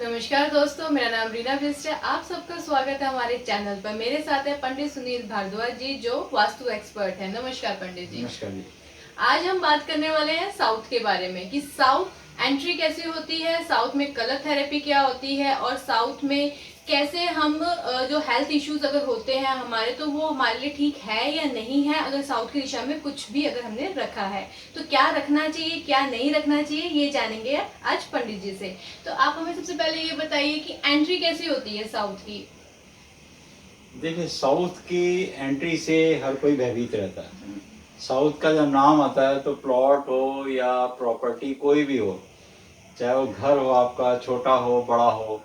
नमस्कार दोस्तों, मेरा नाम रीना बिस्ट है। आप सबका स्वागत है हमारे चैनल पर। मेरे साथ है पंडित सुनील भारद्वाज जी, जो वास्तु एक्सपर्ट है। नमस्कार पंडित जी। नमस्कार जी। आज हम बात करने वाले हैं साउथ के बारे में कि साउथ एंट्री कैसी होती है, साउथ में कलर थेरेपी क्या होती है और साउथ में कैसे हम जो हेल्थ इश्यूज अगर होते हैं हमारे, तो वो हमारे लिए ठीक है या नहीं है। अगर साउथ की दिशा में कुछ भी अगर हमने रखा है तो क्या रखना चाहिए, क्या नहीं रखना चाहिए, ये जानेंगे आज पंडित जी से। तो आप हमें सबसे पहले ये बताइए कि एंट्री कैसी होती है साउथ की। देखिए, साउथ की एंट्री से हर कोई भयभीत रहता है। साउथ का जब नाम आता है तो प्लॉट हो या प्रॉपर्टी कोई भी हो, चाहे वो घर हो आपका, छोटा हो बड़ा हो,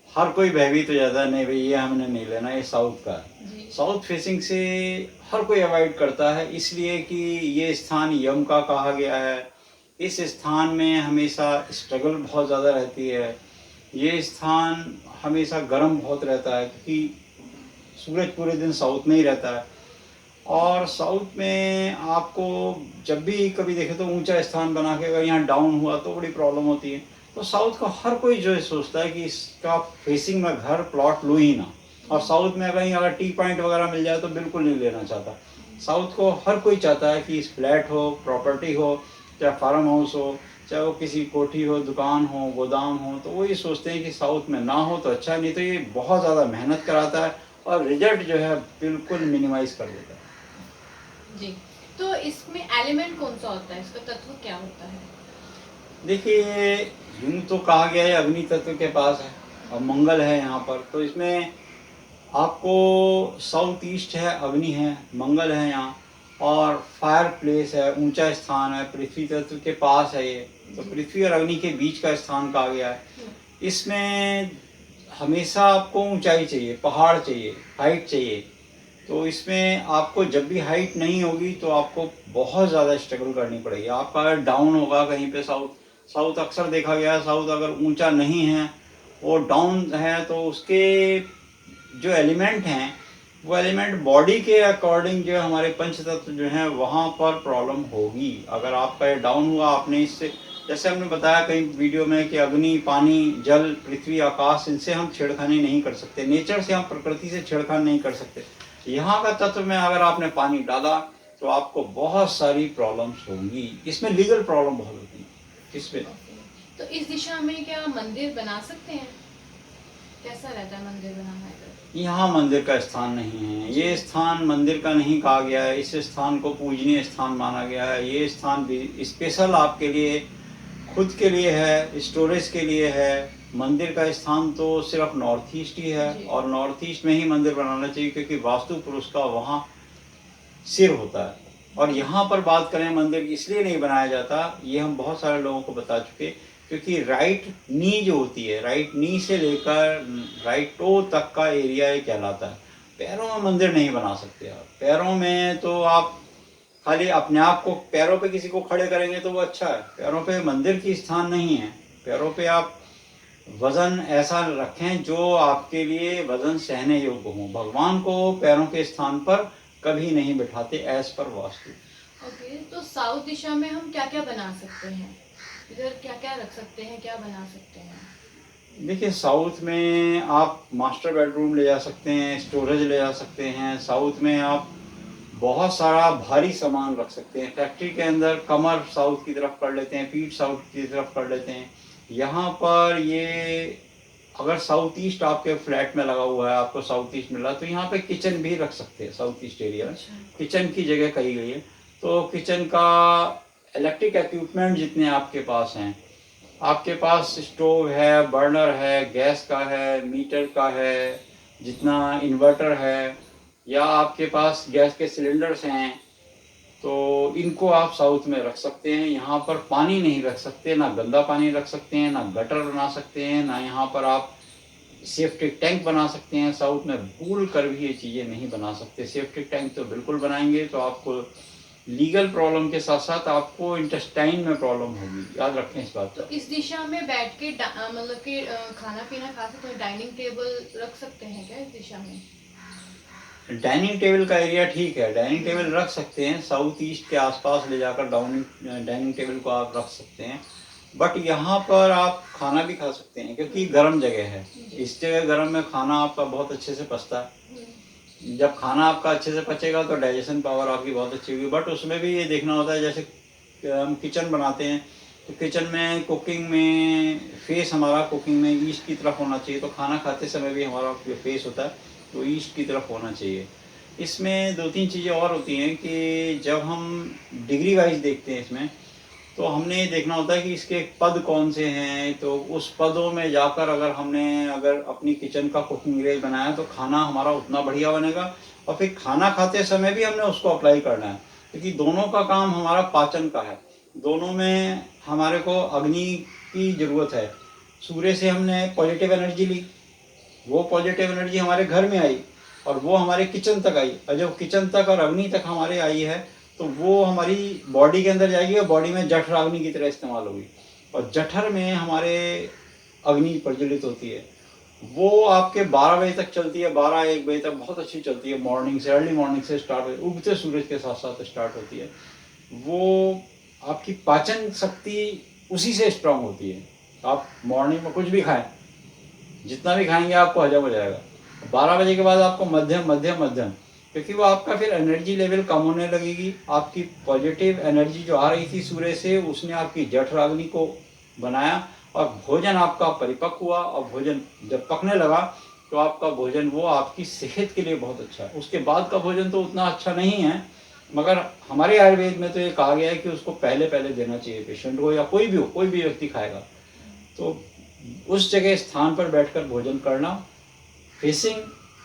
हर कोई भयभीत हो जाता है। नहीं भाई, ये हमने नहीं लेना, ये साउथ का है। साउथ फेसिंग से हर कोई अवॉइड करता है, इसलिए कि ये स्थान यम का कहा गया है। इस स्थान में हमेशा स्ट्रगल बहुत ज़्यादा रहती है। ये स्थान हमेशा गर्म बहुत रहता है, क्योंकि सूरज पूरे दिन साउथ में ही रहता है। और साउथ में आपको जब भी कभी देखे तो ऊंचा स्थान बना के अगर यहाँ डाउन हुआ तो बड़ी प्रॉब्लम होती है। तो साउथ का हर कोई जो है सोचता है कि इसका फेसिंग में घर प्लॉट लूँ ही ना। और साउथ में कहीं अगर टी पॉइंट वगैरह मिल जाए तो बिल्कुल नहीं लेना चाहता। साउथ को हर कोई चाहता है कि फ्लैट हो, प्रॉपर्टी हो, चाहे फार्म हाउस हो, चाहे वो किसी कोठी हो, दुकान हो, गोदाम हो, तो वो ये सोचते हैं कि साउथ में ना हो तो अच्छा। नहीं तो ये बहुत ज़्यादा मेहनत कराता है और रिजल्ट जो है बिल्कुल मिनिमाइज कर देता है जी, तो इसमें एलिमेंट कौन सा होता है, इसका तत्व क्या होता है? देखिए, यूं तो कहा गया है अग्नि तत्व के पास है और मंगल है यहाँ पर। तो इसमें आपको साउथ ईस्ट है, अग्नि है, मंगल है यहाँ, और फायर प्लेस है, ऊंचा स्थान है, पृथ्वी तत्व के पास है ये। तो पृथ्वी और अग्नि के बीच का स्थान कहा गया है। इसमें हमेशा आपको ऊंचाई चाहिए, पहाड़ चाहिए, हाइट चाहिए। तो इसमें आपको जब भी हाइट नहीं होगी तो आपको बहुत ज़्यादा स्ट्रगल करनी पड़ेगी। आपका अगर डाउन होगा कहीं पे, साउथ साउथ अक्सर देखा गया है, साउथ अगर ऊंचा नहीं है, वो डाउन है, तो उसके जो एलिमेंट हैं वो एलिमेंट बॉडी के अकॉर्डिंग जो हमारे पंच तत्व जो हैं वहाँ पर प्रॉब्लम होगी। अगर आपका ये डाउन हुआ, आपने इससे, जैसे हमने बताया कई वीडियो में कि अग्नि, पानी, जल, पृथ्वी, आकाश, इनसे हम छेड़खानी नहीं कर सकते। नेचर से हम, प्रकृति से छेड़खानी नहीं कर सकते। यहाँ का तत्व में अगर आपने पानी डाला तो आपको बहुत सारी प्रॉब्लम्स होंगी। इसमें लीगल प्रॉब्लम बहुत होती है इसमें। तो इस दिशा में क्या मंदिर बना सकते हैं? कैसा रहता है मंदिर बनाना है? यहाँ मंदिर का स्थान नहीं है। ये स्थान मंदिर का नहीं कहा गया है। इस स्थान को पूजनीय स्थान माना गया है। ये स्थान भी स्पेशल आपके लिए, खुद के लिए है, स्टोरेज के लिए है। मंदिर का स्थान तो सिर्फ नॉर्थ ईस्ट ही है, और नॉर्थ ईस्ट में ही मंदिर बनाना चाहिए, क्योंकि वास्तु पुरुष का वहाँ सिर होता है। और यहाँ पर बात करें, मंदिर इसलिए नहीं बनाया जाता, ये हम बहुत सारे लोगों को बता चुके, क्योंकि राइट नी जो होती है, राइट नी से लेकर राइट टो तक का एरिया ये कहलाता है। पैरों में मंदिर नहीं बना सकते आप। पैरों में तो आप खाली अपने आप को, पैरों पे किसी को खड़े करेंगे तो वो अच्छा है। पैरों पे मंदिर की स्थान नहीं है। पैरों पे आप वजन ऐसा रखें जो आपके लिए वजन सहने योग्य हो। भगवान को पैरों के स्थान पर कभी नहीं बिठाते एज पर वास्तु। ओके, तो साउथ दिशा में हम क्या क्या बना सकते हैं? इधर क्या क्या रख सकते हैं, क्या बना सकते हैं? देखिए, साउथ में आप मास्टर बेडरूम ले जा सकते हैं, स्टोरेज ले जा सकते हैं। साउथ में आप बहुत सारा भारी सामान रख सकते हैं। फैक्ट्री के अंदर कमर साउथ की तरफ कर लेते हैं, पीठ साउथ की तरफ कर लेते हैं। यहाँ पर ये अगर साउथ ईस्ट आपके फ्लैट में लगा हुआ है, आपको साउथ ईस्ट मिला, तो यहाँ पे किचन भी रख सकते हैं। साउथ ईस्ट एरिया में किचन की जगह कही गई है। तो किचन का इलेक्ट्रिक इक्विपमेंट जितने आपके पास हैं, आपके पास स्टोव है, बर्नर है, गैस का है, मीटर का है, जितना इन्वर्टर है, या आपके पास गैस के सिलेंडर्स हैं, तो इनको आप साउथ में रख सकते हैं। यहाँ पर पानी नहीं रख सकते, ना गंदा पानी रख सकते हैं, ना गटर बना सकते हैं, ना यहाँ पर आप सेफ्टी टैंक बना सकते हैं। साउथ में भूल कर भी ये चीज़ें नहीं बना सकते। सेफ्टी टैंक तो बिल्कुल बनाएंगे तो आपको लीगल प्रॉब्लम के साथ साथ आपको इंटेस्टाइन में प्रॉब्लम होगी, याद रखें इस बात तो को। इस दिशा में बैठ के मतलब कि खाना पीना खा सकते हैं, डाइनिंग टेबल रख सकते हैं क्या इस दिशा में? डाइनिंग टेबल का एरिया ठीक है, डाइनिंग टेबल रख सकते हैं। साउथ ईस्ट के आसपास ले जाकर डाइनिंग टेबल को आप रख सकते हैं। बट यहाँ पर आप खाना भी खा सकते हैं क्योंकि गर्म जगह है। इस जगह गर्म में खाना आपका बहुत अच्छे से पचता है। जब खाना आपका अच्छे से पचेगा तो डाइजेशन पावर आपकी बहुत अच्छी होगी। बट उसमें भी ये देखना होता है, जैसे हम किचन बनाते हैं तो किचन में कुकिंग में फेस हमारा कुकिंग में ईस्ट की तरफ होना चाहिए। तो खाना खाते समय भी हमारा जो फेस होता है वो ईस्ट की तरफ होना चाहिए। इसमें 2-3 चीज़ें और होती हैं कि जब हम डिग्री वाइज देखते हैं इसमें, तो हमने ये देखना होता है कि इसके पद कौन से हैं। तो उस पदों में जाकर अगर अपनी किचन का कुकिंग रेंज बनाया तो खाना हमारा उतना बढ़िया बनेगा। और फिर खाना खाते समय भी हमने उसको अप्लाई करना है क्योंकि दोनों का काम हमारा पाचन का है। दोनों में हमारे को अग्नि की ज़रूरत है। सूर्य से हमने पॉजिटिव एनर्जी ली, वो पॉजिटिव एनर्जी हमारे घर में आई और वो हमारे किचन तक आई। और जब किचन तक और अग्नि तक हमारे आई है तो वो हमारी बॉडी के अंदर जाएगी और बॉडी में जठर अग्नि की तरह इस्तेमाल होगी। और जठर में हमारे अग्नि प्रज्वलित होती है। वो आपके 12 बजे तक चलती है, 12-1 बजे तक बहुत अच्छी चलती है। मॉर्निंग से, अर्ली मॉर्निंग से स्टार्ट होती है, उगते सूरज के साथ साथ स्टार्ट होती है। वो आपकी पाचन शक्ति उसी से स्ट्रांग होती है। आप मॉर्निंग में कुछ भी खाएं, जितना भी खाएंगे आपको हजम हो जाएगा। 12 बजे के बाद आपको मध्यम मध्यम मध्यम, क्योंकि वो आपका फिर एनर्जी लेवल कम होने लगेगी। आपकी पॉजिटिव एनर्जी जो आ रही थी सूर्य से, उसने आपकी जठराग्नि को बनाया और भोजन आपका परिपक्व हुआ। और भोजन जब पकने लगा तो आपका भोजन वो आपकी सेहत के लिए बहुत अच्छा है। उसके बाद का भोजन तो उतना अच्छा नहीं है, मगर हमारे आयुर्वेद में तो ये कहा गया है कि उसको पहले पहले देना चाहिए पेशेंट को, या कोई भी हो, कोई भी व्यक्ति खाएगा तो उस जगह स्थान पर बैठकर भोजन करना, फेसिंग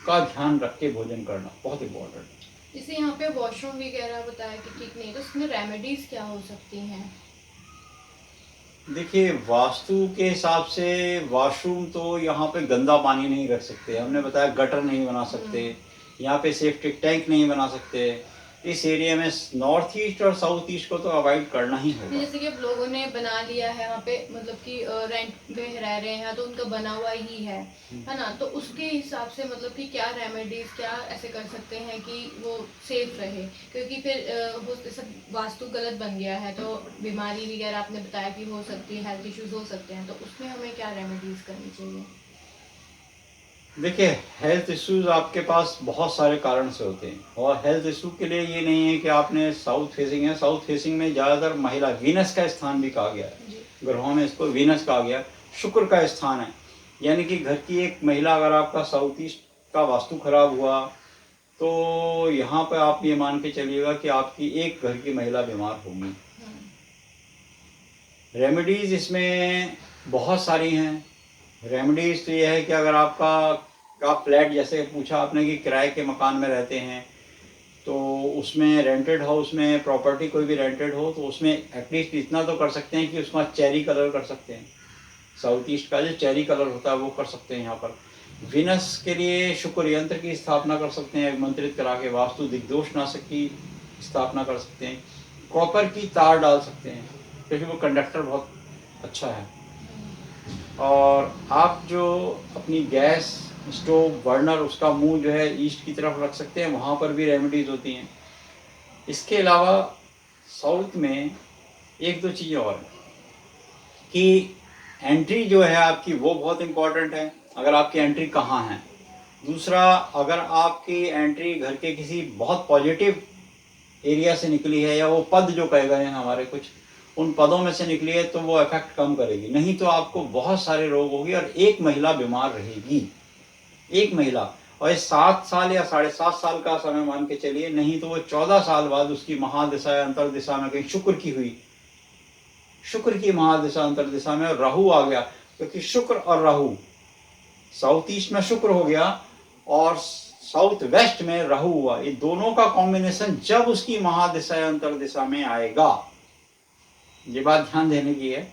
का ध्यान रख के भोजन करना बहुत इम्पोर्टेंट है। जैसे यहाँ पे वॉशरूम वगैरह बताया कि ठीक नहीं, तो उसमें रेमेडीज क्या हो सकती हैं? देखिए, वास्तु के हिसाब से वॉशरूम तो यहाँ पे गंदा पानी नहीं रख सकते। हमने बताया गटर नहीं बना सकते, यहाँ पे सेफ्टिक टैंक नहीं बना सकते। इस एरिया में नॉर्थ ईस्ट और साउथ ईस्ट को तो अवॉइड करना ही होगा। जैसे कि अब लोगों ने बना लिया है वहाँ पे, मतलब कि रेंट पे रह रहे हैं तो उनका बना हुआ ही है ना, तो उसके हिसाब से मतलब कि क्या रेमेडीज, क्या ऐसे कर सकते हैं कि वो सेफ रहे? क्योंकि फिर वो सब वास्तु गलत बन गया है तो बीमारी वगैरह आपने बताया कि हो सकती है, हेल्थ इश्यूज हो सकते हैं, तो उसमें हमें क्या रेमेडीज करनी चाहिए? देखिए, हेल्थ इश्यूज आपके पास बहुत सारे कारण से होते हैं। और हेल्थ इशू के लिए ये नहीं है कि आपने साउथ फेसिंग है, साउथ फेसिंग में ज़्यादातर महिला, वीनस का स्थान भी कहा गया है, ग्रहों में इसको वीनस कहा गया, शुक्र का स्थान है। यानी कि घर की एक महिला, अगर आपका साउथ ईस्ट का वास्तु खराब हुआ तो यहाँ पर आप ये मान के चलिएगा कि आपकी एक घर की महिला बीमार होगी। रेमेडीज इसमें बहुत सारी हैं। रेमेडीज तो ये है कि अगर आपका फ्लैट, जैसे पूछा आपने कि किराए के मकान में रहते हैं, तो उसमें रेंटेड हाउस में प्रॉपर्टी कोई भी रेंटेड हो तो उसमें एटलीस्ट इतना तो कर सकते हैं कि उसका चेरी कलर कर सकते हैं। साउथ ईस्ट का जो चेरी कलर होता है वो कर सकते हैं। यहाँ पर विनस के लिए शुक्र यंत्र की स्थापना कर सकते हैं, मंत्रित करा के वास्तु दिग्दोष नाशक की स्थापना कर सकते हैं। कॉपर की तार डाल सकते हैं क्योंकि वो कंडक्टर बहुत अच्छा है। और आप जो अपनी गैस स्टोव बर्नर, उसका मुंह जो है ईस्ट की तरफ रख सकते हैं, वहाँ पर भी रेमेडीज होती हैं। इसके अलावा साउथ में एक दो चीज़ें और हैं कि एंट्री जो है आपकी वो बहुत इम्पॉर्टेंट है, अगर आपकी एंट्री कहाँ है। दूसरा, अगर आपकी एंट्री घर के किसी बहुत पॉजिटिव एरिया से निकली है, या वो पद जो कहे गए हैं हमारे कुछ, उन पदों में से निकली है, तो वो इफेक्ट कम करेगी। नहीं तो आपको बहुत सारे रोग होगी और एक महिला बीमार रहेगी, एक महिला। और ये 7 साल या 7.5 साल का समय मान के चलिए, नहीं तो वो 14 साल बाद उसकी महादिशा या अंतरदिशा में कहीं शुक्र की हुई, शुक्र की महादिशा अंतरदिशा में राहु आ गया, क्योंकि शुक्र और राहु, साउथ ईस्ट में शुक्र हो गया और साउथ वेस्ट में राहु हुआ, ये दोनों का कॉम्बिनेशन जब उसकी महादिशा या अंतरदिशा में आएगा, ये बात ध्यान देने की है।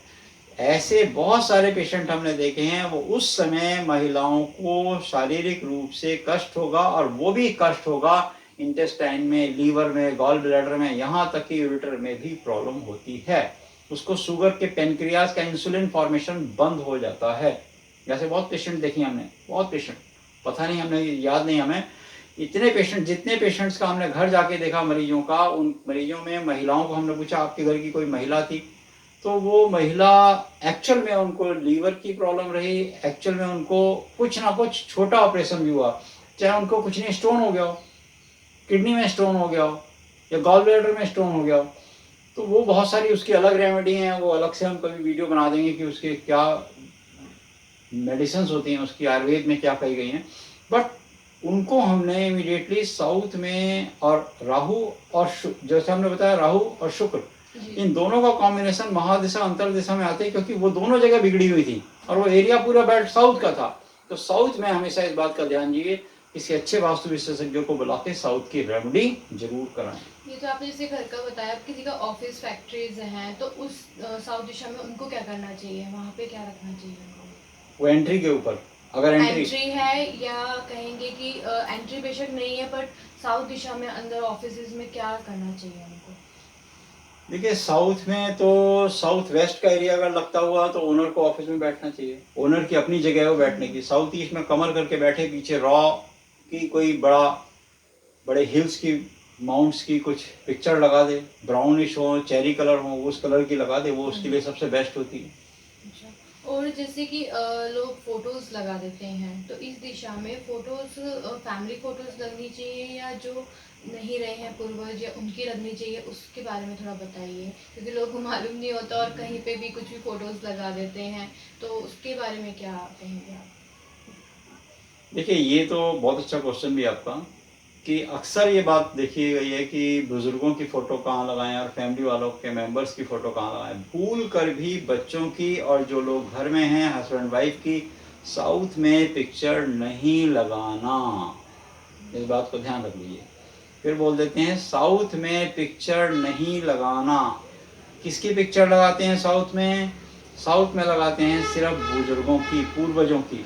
ऐसे बहुत सारे पेशेंट हमने देखे हैं, वो उस समय महिलाओं को शारीरिक रूप से कष्ट होगा, और वो भी कष्ट होगा इंटेस्टाइन में, लीवर में, गॉल ब्लैडर में, यहाँ तक कि यूरिटर में भी प्रॉब्लम होती है। उसको शुगर के पेनक्रियाज का इंसुलिन फॉर्मेशन बंद हो जाता है। जैसे बहुत पेशेंट देखे हमने, बहुत पेशेंट, पता नहीं, हमने याद नहीं हमें, इतने पेशेंट, जितने पेशेंट्स का हमने घर जाके देखा मरीजों का, उन मरीजों में महिलाओं को हमने पूछा आपके घर की कोई महिला थी, तो वो महिला एक्चुअल में उनको लीवर की प्रॉब्लम रही, एक्चुअल में उनको कुछ ना कुछ छोटा ऑपरेशन भी हुआ, चाहे उनको कुछ नहीं स्टोन हो गया हो, किडनी में स्टोन हो गया हो या गॉल ब्लैडर में स्टोन हो गया हो, तो वो बहुत सारी उसकी अलग रेमेडी हैं, वो अलग से हम कभी वीडियो बना देंगे कि उसके क्या मेडिसिन होती हैं, उसकी आयुर्वेद में क्या कही गई हैं। बट उनको हमने इमीडिएटली साउथ में, और राहु और जैसे हमने बताया राहु और शुक्र, इन दोनों का कॉम्बिनेशन महादिशा अंतरदिशा में आते हैं, क्योंकि वो दोनों जगह बिगड़ी हुई थी और वो एरिया पूरा बेल्ट साउथ का था। तो साउथ में हमेशा इस बात का ध्यान दीजिए, किसी अच्छे वास्तु विशेषज्ञों को बुला के साउथ की रेमेडी जरूर कराएं। ये तो आपने जैसे घर का बताया, अब किसी का ऑफिस फैक्ट्रीज हैं तो उस साउथ दिशा में उनको क्या करना चाहिए, वहाँ पे क्या रखना चाहिए उनको? वो एंट्री के ऊपर, अगर एंट्री है या कहेंगे कि एंट्री बेशक नहीं है, बट साउथ दिशा में अंदर ऑफिसेज में क्या करना चाहिए उनको? देखिए साउथ में तो साउथ वेस्ट का एरिया अगर लगता हुआ तो ओनर को ऑफिस में बैठना चाहिए, ओनर की अपनी जगह है वो बैठने की। साउथ ईस्ट में कमर करके बैठे, पीछे रॉ की कोई बड़े हिल्स की, माउंट्स की कुछ पिक्चर लगा दे, ब्राउनिश हो, चेरी कलर हो, उस कलर की लगा दे, वो उसके लिए सबसे बेस्ट होती है। अच्छा, और जैसे कि लोग फोटोज लगा देते हैं, तो इस दिशा में फोटोज फैमिली फोटोज लगनी चाहिए या जो नहीं रहे हैं पूर्वज या उनकी लगनी चाहिए, उसके बारे में थोड़ा बताइए, क्योंकि लोगों को मालूम नहीं होता और कहीं पे भी कुछ भी फोटोज लगा देते हैं, तो उसके बारे में क्या कहेंगे आप? देखिए ये तो बहुत अच्छा क्वेश्चन भी आपका, कि अक्सर ये बात देखी गई है कि बुजुर्गों की फ़ोटो कहाँ लगाएं और फैमिली वालों के मेंबर्स की फ़ोटो कहाँ लगाएं। भूल कर भी बच्चों की और जो लोग घर में हैं हस्बैंड वाइफ की साउथ में पिक्चर नहीं लगाना, इस बात को ध्यान रख लीजिए। फिर बोल देते हैं साउथ में पिक्चर नहीं लगाना। किसकी पिक्चर लगाते हैं साउथ में? साउथ में लगाते हैं सिर्फ बुजुर्गों की, पूर्वजों की।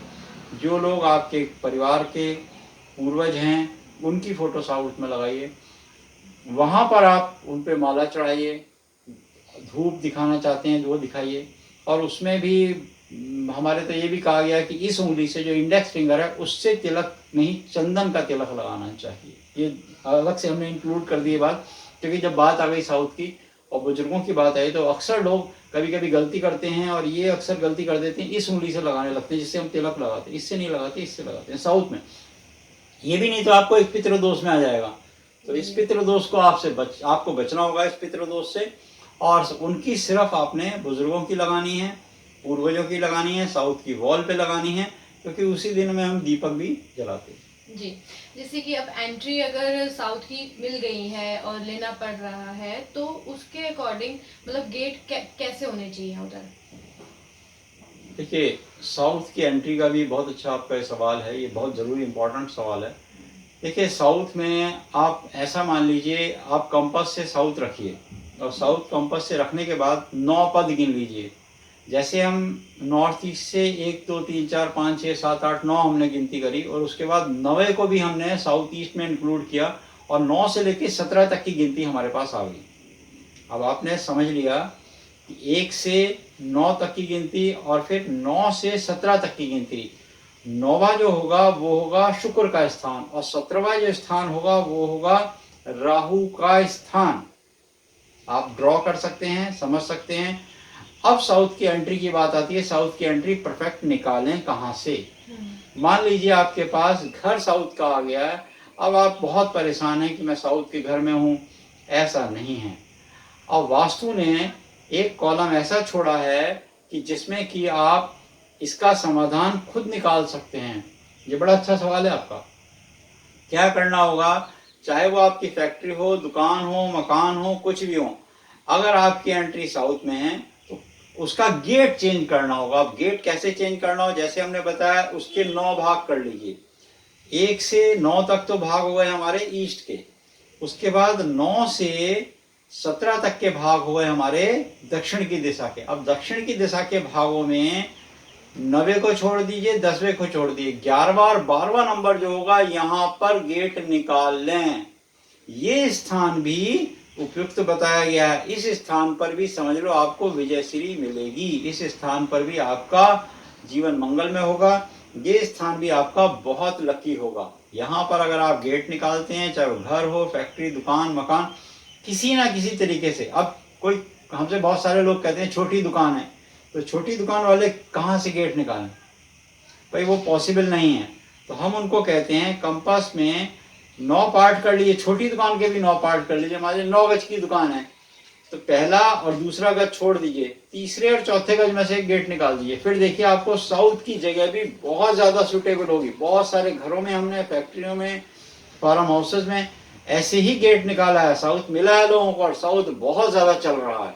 जो लोग आपके परिवार के पूर्वज हैं उनकी फ़ोटो साउथ में लगाइए, वहाँ पर आप उन पे माला चढ़ाइए, धूप दिखाना चाहते हैं वो दिखाइए। और उसमें भी हमारे तो ये भी कहा गया है कि इस उंगली से, जो इंडेक्स फिंगर है, उससे तिलक नहीं चंदन का तिलक लगाना चाहिए। ये अलग से हमने इंक्लूड कर दी बात, क्योंकि जब बात आ गई साउथ की और बुजुर्गों की बात आई तो अक्सर लोग कभी कभी गलती करते हैं, और ये अक्सर गलती कर देते हैं, इस उंगली से लगाने लगते हैं जिससे हम तिलक लगाते हैं। इससे नहीं लगाते, इससे लगाते हैं साउथ में। ये भी नहीं तो आपको एक पितृ दोष में आ जाएगा। तो इस पितृ दोष को आपको बचना होगा, इस पितृ दोष से। और उनकी सिर्फ आपने बुजुर्गों की लगानी है, पूर्वजों की लगानी है, साउथ की वॉल पे लगानी है, क्योंकि उसी दिन में हम दीपक भी जलाते हैं। जी, जैसे कि अब एंट्री अगर साउथ की मिल गई है और लेना पड़ रहा है, तो उसके अकॉर्डिंग मतलब गेट कैसे होने चाहिए उधर? देखिए साउथ की एंट्री का भी बहुत अच्छा आपका सवाल है, ये बहुत ज़रूरी इंपॉर्टेंट सवाल है। देखिए साउथ में आप ऐसा मान लीजिए, आप कंपास से साउथ रखिए और साउथ कंपास से रखने के बाद 9 पद गिन लीजिए। जैसे हम नॉर्थ ईस्ट से 1 2 3 4 5 6 7 8 9 हमने गिनती करी, और उसके बाद 9वें को भी हमने साउथ ईस्ट में इंक्लूड किया, और 9 से लेकर 17 तक की गिनती हमारे पास आ गई। अब आपने समझ लिया कि 1 से 9 तक की गिनती और फिर 9 से 17 तक की गिनती। 9वां जो होगा वो होगा शुक्र का स्थान, और 17वां जो स्थान होगा वो होगा राहु का स्थान। आप ड्रॉ कर सकते हैं, समझ सकते हैं। अब साउथ की एंट्री की बात आती है। साउथ की एंट्री परफेक्ट निकालें कहाँ से? मान लीजिए आपके पास घर साउथ का आ गया है, अब आप बहुत परेशान हैं कि मैं साउथ के घर में हूँ। ऐसा नहीं है। और वास्तु ने एक कॉलम ऐसा छोड़ा है कि जिसमें कि आप इसका समाधान खुद निकाल सकते हैं। ये बड़ा अच्छा सवाल है आपका। क्या करना होगा? चाहे वो आपकी फैक्ट्री हो, दुकान हो, मकान हो, कुछ भी हो, अगर आपकी एंट्री साउथ में है तो उसका गेट चेंज करना होगा। अब गेट कैसे चेंज करना हो? जैसे हमने बताया, उसके 9 भाग कर लीजिए। 1 से 9 तक तो भाग हो गए हमारे ईस्ट के, उसके बाद 9 से 17 तक के भाग हो गए हमारे दक्षिण की दिशा के। अब दक्षिण की दिशा के भागों में 9वें को छोड़ दीजिए, 10वें को छोड़ दीजिए, 11वां और 12वां नंबर जो होगा यहाँ पर गेट निकाल लें। ये स्थान भी उपयुक्त बताया गया है। इस स्थान पर भी समझ लो आपको विजयश्री मिलेगी, इस स्थान पर भी आपका जीवन मंगल में होगा, ये स्थान भी आपका बहुत लकी होगा। यहाँ पर अगर आप गेट निकालते हैं, चाहे वो घर हो, फैक्ट्री, दुकान, मकान, किसी ना किसी तरीके से। अब कोई हमसे बहुत सारे लोग कहते हैं छोटी दुकान है, तो छोटी दुकान वाले कहाँ से गेट निकालें? भाई वो पॉसिबल नहीं है। तो हम उनको कहते हैं कंपास में 9 पार्ट कर लीजिए, छोटी दुकान के भी 9 पार्ट कर लीजिए। मान लीजिए 9 गज की दुकान है, तो पहला और दूसरा गज छोड़ दीजिए, तीसरे और चौथे गज में से एक गेट निकाल दीजिए। फिर देखिए आपको साउथ की जगह भी बहुत ज्यादा सूटेबल होगी। बहुत सारे घरों में हमने, फैक्ट्रियों में, फार्म हाउसेज में ऐसे ही गेट निकाला है। साउथ मिला है लोगों को और साउथ बहुत ज्यादा चल रहा है,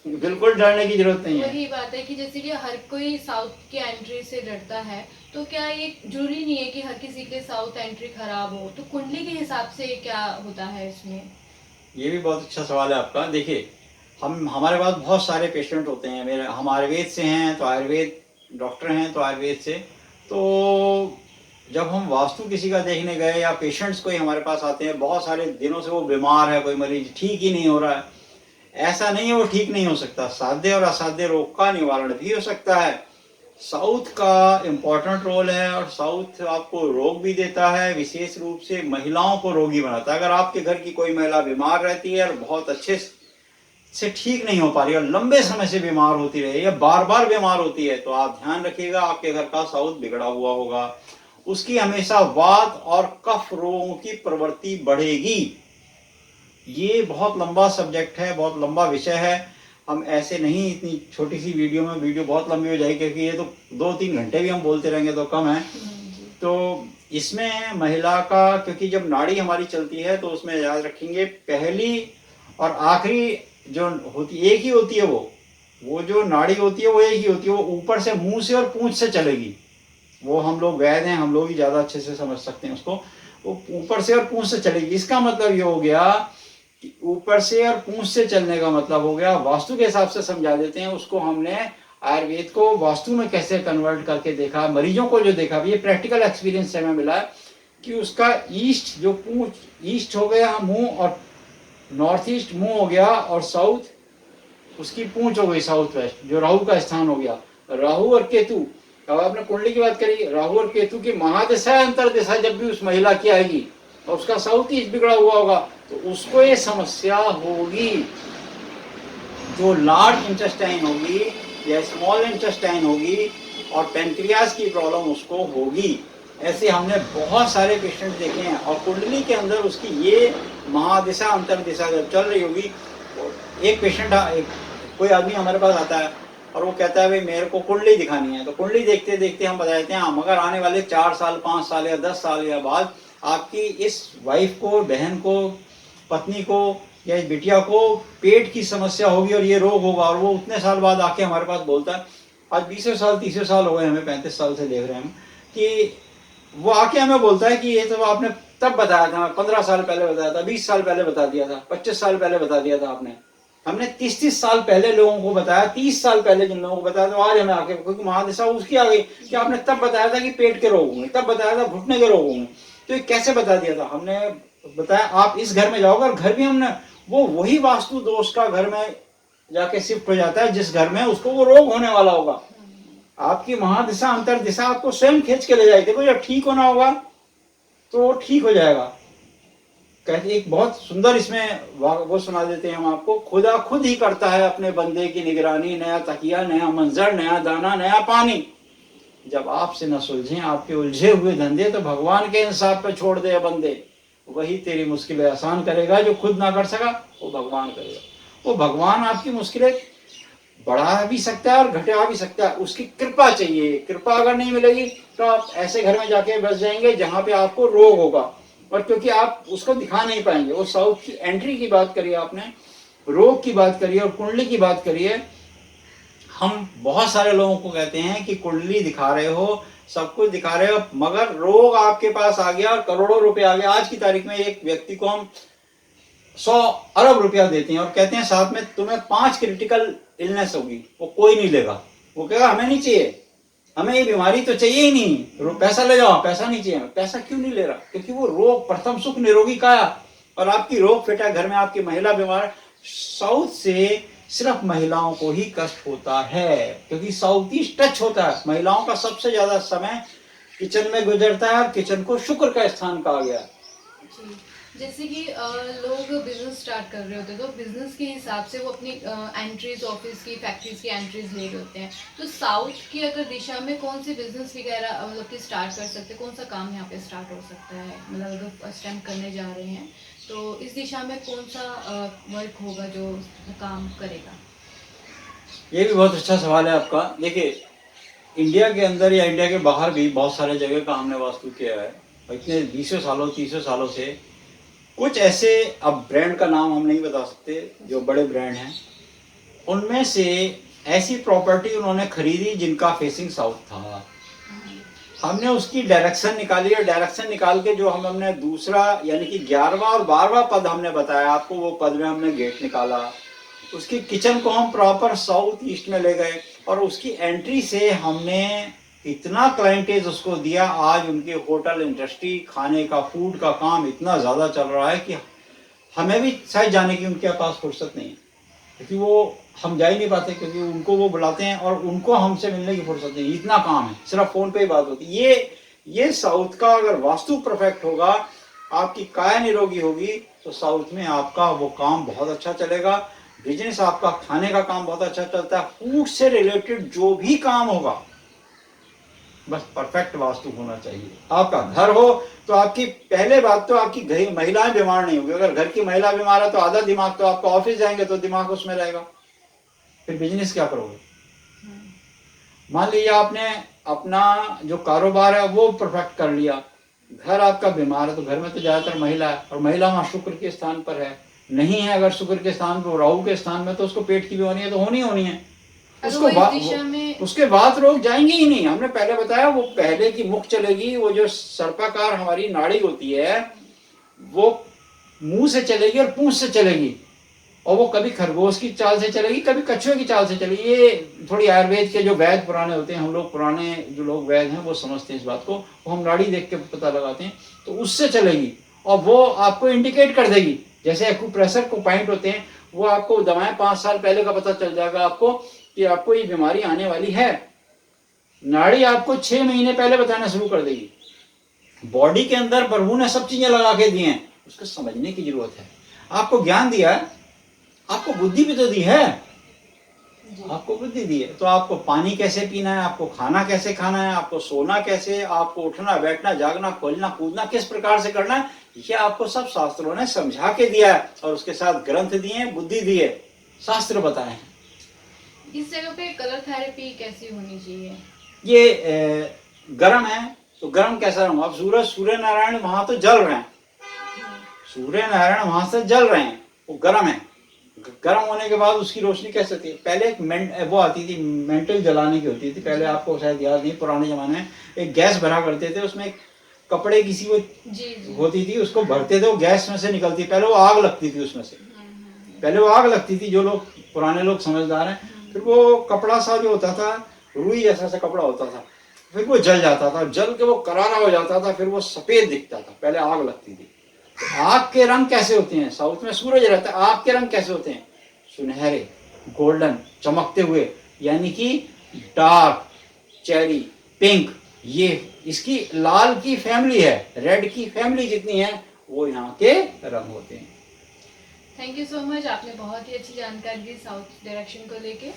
बिल्कुल डरने की जरूरत नहीं है। वही बात है कि जैसे कि हर कोई साउथ की एंट्री से डरता है, तो क्या ये जरूरी नहीं है कि हर किसी के साउथ एंट्री खराब हो? तो कुंडली के हिसाब से क्या होता है इसमें? ये भी बहुत अच्छा सवाल है आपका। देखिए हमारे पास बहुत सारे पेशेंट होते हैं। हम आयुर्वेद से हैं तो आयुर्वेद डॉक्टर हैं, तो आयुर्वेद से, तो जब हम वास्तु किसी का देखने गए या पेशेंट्स कोई हमारे पास आते हैं, बहुत सारे दिनों से वो बीमार है, कोई मरीज ठीक ही नहीं हो रहा है, ऐसा नहीं है वो ठीक नहीं हो सकता। साध्य और असाध्य रोग का निवारण भी हो सकता है। साउथ का इम्पोर्टेंट रोल है और साउथ आपको रोग भी देता है, विशेष रूप से महिलाओं को रोगी बनाता है। अगर आपके घर की कोई महिला बीमार रहती है और बहुत अच्छे से ठीक नहीं हो पा रही और लंबे समय से बीमार होती रही या बार बार बीमार होती है, तो आप ध्यान रखिएगा आपके घर का साउथ बिगड़ा हुआ होगा। उसकी हमेशा वात और कफ रोगों की प्रवृत्ति बढ़ेगी। ये बहुत लंबा सब्जेक्ट है, बहुत लंबा विषय है। हम ऐसे नहीं, इतनी छोटी सी वीडियो में, वीडियो बहुत लंबी हो जाएगी क्योंकि ये तो 2-3 घंटे भी हम बोलते रहेंगे तो कम है। तो इसमें महिला का, क्योंकि जब नाड़ी हमारी चलती है तो उसमें याद रखेंगे पहली और आखिरी जो होती एक ही होती है, वो जो नाड़ी होती है वो एक ही होती है। वो ऊपर से, मुंह से और पूंछ से चलेगी। वो हम लोग वैद हैं, हम लोग ही ज्यादा अच्छे से समझ सकते हैं उसको। वो ऊपर से और पूंछ से चलेगी। इसका मतलब ये हो गया कि ऊपर से और पूंछ से चलने का मतलब हो गया, वास्तु के हिसाब से समझा देते हैं उसको। हमने आयुर्वेद को वास्तु में कैसे कन्वर्ट करके देखा, मरीजों को जो देखा, ये प्रैक्टिकल एक्सपीरियंस से हमें मिला है कि उसका ईस्ट, जो पूंछ, ईस्ट हो गया मुंह, और नॉर्थ ईस्ट मुंह हो गया, और साउथ उसकी पूंछ हो गई, साउथ वेस्ट जो राहु का स्थान हो गया। राहु और केतु, अब आपने कुंडली की बात करी, राहु और केतु की महादशा अंतरदशा जब भी उस महिला की आएगी और उसका साउथ ईस्ट बिगड़ा हुआ होगा तो उसको ये समस्या होगी। जो लार्ज इंटेस्टाइन होगी या स्मॉल इंटेस्टाइन होगी और पेनक्रियास की प्रॉब्लम उसको होगी। ऐसे हमने बहुत सारे पेशेंट देखे हैं। और कुंडली के अंदर उसकी ये महादिशा अंतरदिशा जब चल रही होगी, एक पेशेंट, कोई आदमी हमारे पास आता है और वो कहता है भाई मेरे को कुंडली दिखानी है। तो कुंडली देखते देखते हम बता देते हैं हाँ, मगर आने वाले 4 साल, 5 साल या 10 साल या बाद आपकी इस वाइफ को, बहन को, पत्नी को या इस बिटिया को पेट की समस्या होगी और ये रोग होगा। और वो उतने साल बाद आके हमारे पास बोलता है, आज 20 साल 30 साल हो गए हमें, 35 साल से देख रहे हैं हम, कि वो आके हमें बोलता है कि ये तो आपने तब बताया था, 15 साल पहले बताया था, 20 साल पहले बता दिया था, 25 साल पहले बता दिया था आपने। हमने 30-30 साल पहले लोगों को बताया, 30 साल पहले जिन लोगों को बताया, तो आज हमें आके, क्योंकि महादिशा उसकी आ गई कि आपने तब बताया था कि पेट के रोग होंगे, तब बताया था घुटने के रोग होंगे। तो ये कैसे बता दिया था? हमने बताया आप इस घर में जाओगे, और घर भी हमने वो वही वास्तु दोष का घर में जाके शिफ्ट हो जाता है जिस घर में उसको वो रोग होने वाला होगा। आपकी महादिशा अंतरदिशा आपको स्वयं खींच के ले जाएगी। देखो जब ठीक होना होगा तो ठीक हो जाएगा। कहते एक बहुत सुंदर इसमें वो सुना देते हैं हम आपको, खुदा खुद ही करता है अपने बंदे की निगरानी, नया तकिया, नया मंजर, नया दाना, नया पानी। जब आपसे न सुलझे आपके उलझे हुए धंधे तो भगवान के इंसाफ पे छोड़ दे बंदे। वही तेरी मुश्किलें आसान करेगा, जो खुद ना कर सका वो भगवान करेगा। वो भगवान आपकी मुश्किलें बढ़ा भी सकता है और घटा भी सकता है, उसकी कृपा चाहिए। कृपा अगर नहीं मिलेगी तो आप ऐसे घर में जाके बस जाएंगे जहां पे आपको रोग होगा, और क्योंकि आप उसको दिखा नहीं पाएंगे। वो साउथ की एंट्री की बात करिए आपने, रोग की बात करिए और कुंडली की बात करिए। हम बहुत सारे लोगों को कहते हैं कि कुंडली दिखा रहे हो, सब कुछ दिखा रहे हो, मगर रोग आपके पास आ गया और करोड़ों रुपए आ गया। आज की तारीख में एक व्यक्ति को हम 100 अरब रुपया देते हैं और कहते हैं साथ में तुम्हें 5 क्रिटिकल इलनेस होगी, वो कोई नहीं लेगा। वो कहेगा हमें नहीं चाहिए, हमें ये बीमारी तो चाहिए ही नहीं, पैसा ले जाओ, पैसा नहीं चाहिए। पैसा क्यों नहीं ले रहा? क्योंकि वो रोग, प्रथम सुख निरोगी काया, और आपकी रोग फिटा घर में, आपकी महिला बीमार। साउथ से सिर्फ महिलाओं को ही कष्ट होता है क्योंकि साउथ ईस्ट टच होता है। महिलाओं का सबसे ज्यादा समय किचन में गुजरता है और किचन को शुक्र का स्थान कहा गया। जैसे कि लोग बिजनेस स्टार्ट कर रहे होते हैं तो बिजनेस के हिसाब से वो अपनी एंट्रीज, ऑफिस की, फैक्ट्रीज की एंट्रीज ले रहे होते हैं। तो साउथ की अगर दिशा में कौन सी बिजनेस वगैरह मतलब कि स्टार्ट कर सकते हैं, कौन सा काम यहाँ पे स्टार्ट हो सकता है, मतलब अगर फर्स्ट टाइम करने जा रहे हैं तो इस दिशा में कौन सा वर्क होगा जो काम करेगा? ये भी बहुत अच्छा सवाल है आपका। देखिए, इंडिया के अंदर या इंडिया के बाहर भी बहुत सारे जगह का हमने वास्तु किया है, और इतने 20 सालों 30 सालों से। कुछ ऐसे, अब ब्रांड का नाम हम नहीं बता सकते, जो बड़े ब्रांड हैं, उनमें से ऐसी प्रॉपर्टी उन्होंने खरीदी जिनका फेसिंग साउथ था। हमने उसकी डायरेक्शन निकाली, और डायरेक्शन निकाल के जो हमने दूसरा यानी कि 11वां और 12वां पद हमने बताया आपको, वो पद में हमने गेट निकाला। उसकी किचन को हम प्रॉपर साउथ ईस्ट में ले गए, और उसकी एंट्री से हमने इतना क्लाइंटेज उसको दिया। आज उनके होटल इंडस्ट्री, खाने का, फूड का काम इतना ज़्यादा चल रहा है कि हमें भी शायद जाने की उनके पास फुर्सत नहीं है, क्योंकि वो हम जा ही नहीं पाते, क्योंकि उनको वो बुलाते हैं और उनको हमसे मिलने की फुर्सत नहीं, इतना काम है, सिर्फ फ़ोन पे ही बात होती है। ये साउथ का अगर वास्तु परफेक्ट होगा, आपकी काया निरोगी होगी, तो साउथ में आपका वो काम बहुत अच्छा चलेगा। बिजनेस आपका, खाने का काम बहुत अच्छा चलता है। फूड से रिलेटेड जो भी काम होगा, बस परफेक्ट वास्तु होना चाहिए। आपका घर हो तो आपकी, पहले बात तो आपकी घर महिलाएं बीमार नहीं होगी। अगर घर की महिला बीमार है तो आधा दिमाग तो आपका, ऑफिस जाएंगे तो दिमाग उसमें रहेगा, फिर बिजनेस क्या करोगे? मान लीजिए आपने अपना जो कारोबार है वो परफेक्ट कर लिया, घर आपका बीमार है, तो घर में तो ज्यादातर महिला है, और महिला वहां शुक्र के स्थान पर है, नहीं है अगर शुक्र के स्थान पर, राहु के स्थान में, तो उसको पेट की बीमारी है तो होनी होनी है। उसके बाद लोग जाएंगे ही नहीं। हमने पहले बताया, वो पहले की मुख चलेगी, वो जो सर्पाकार हमारी नाड़ी होती है वो मुंह से चलेगी और पूंछ से चलेगी, और वो कभी खरगोश की चाल से चलेगी, कभी कछुए की चाल से चलेगी। ये थोड़ी आयुर्वेद के जो वैद्य पुराने होते हैं, हम लोग पुराने जो लोग वैद्य हैं वो समझते हैं इस बात को, वो हम नाड़ी देख के पता लगाते हैं, तो उससे चलेगी और वो आपको इंडिकेट कर देगी। जैसे एक्यूप्रेशर को पॉइंट होते हैं, वो आपको दवाएं 5 साल पहले का पता चल जाएगा आपको कि आपको ये बीमारी आने वाली है। नाड़ी आपको 6 महीने पहले बताना शुरू कर देगी। बॉडी के अंदर प्रभु ने सब चीजें लगा के दी हैं, उसको समझने की जरूरत है। आपको ज्ञान दिया है, आपको बुद्धि भी तो दी है, आपको बुद्धि दी है, तो आपको पानी कैसे पीना है, आपको खाना कैसे खाना है, आपको सोना कैसे, आपको उठना बैठना जागना खोलना कूदना किस प्रकार से करना है, ये आपको सब शास्त्रों ने समझा के दिया है, और उसके साथ ग्रंथ दिए हैं, बुद्धि दी है, शास्त्र बताए हैं। इस जगह पे कलर थेरेपी कैसी होनी चाहिए? ये गर्म है तो गर्म कैसा रहूंगा? अब सूर्य नारायण वहां तो जल रहे हैं, सूर्य नारायण वहां से जल रहे हैं, वो गर्म है। गर्म होने के बाद उसकी रोशनी कैसे होती है? पहले एक वो आती थी, मेंटल जलाने की होती थी पहले, आपको शायद याद नहीं, पुराने जमाने में एक गैस भरा करते थे, उसमें कपड़े किसी वो होती थी, उसको भरते थे, वो गैस में से निकलती, पहले वो आग लगती थी उसमें से, पहले वो आग लगती थी, जो लोग पुराने लोग समझदार हैं। फिर वो कपड़ा सा जो होता था, रुई जैसा सा कपड़ा होता था, फिर वो जल जाता था, जल के वो करारा हो जाता था, फिर वो सफेद दिखता था, पहले आग लगती थी। तो आग के रंग कैसे होते हैं? साउथ में सूरज रहता है, आग के रंग कैसे होते हैं? सुनहरे, गोल्डन, चमकते हुए, यानी कि डार्क, चेरी, पिंक। ये इसकी लाल की फैमिली है, रेड की फैमिली जितनी है वो यहाँ के रंग होते हैं। थैंक यू सो मच, आपने बहुत ही अच्छी जानकारी दी साउथ डायरेक्शन को लेके।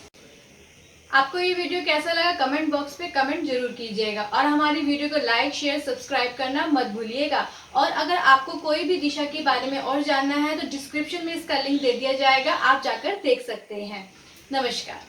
आपको ये वीडियो कैसा लगा कमेंट बॉक्स पे कमेंट जरूर कीजिएगा, और हमारी वीडियो को लाइक शेयर सब्सक्राइब करना मत भूलिएगा। और अगर आपको कोई भी दिशा के बारे में और जानना है तो डिस्क्रिप्शन में इसका लिंक दे दिया जाएगा, आप जाकर देख सकते हैं। नमस्कार।